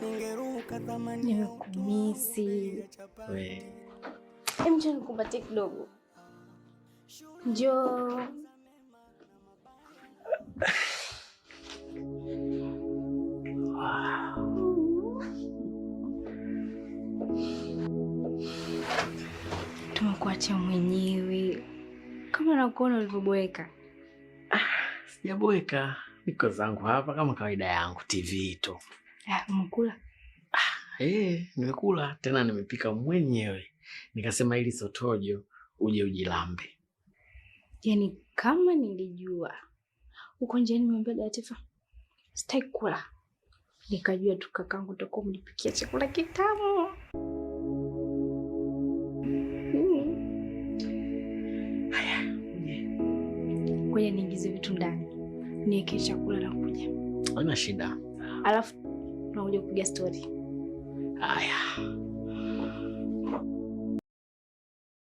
ningeruka thamani. Nimekumisi. We. Njoo nikupatie kidogo. Njoo. Tumekuacha mwenyewe. Kama nakuona ulivyoboeka. Sijaboeka. Niko zangu hapa kama kawaida yangu, TV tu. Umekula? Nimekula tena, nimepika mwenyewe. Nikasema ili sotojo uje ujilambe. Yaani kama nilijua. Uko nje nimeambia Latifa sitaki kula. Nikajua tu kakangu utakuwa mnipikia chakula kitamu. Haya, ngoja niingize vitu ndani. Niweke chakula na kuja. Haina shida. Alafu tunakuja kupiga story. Haya.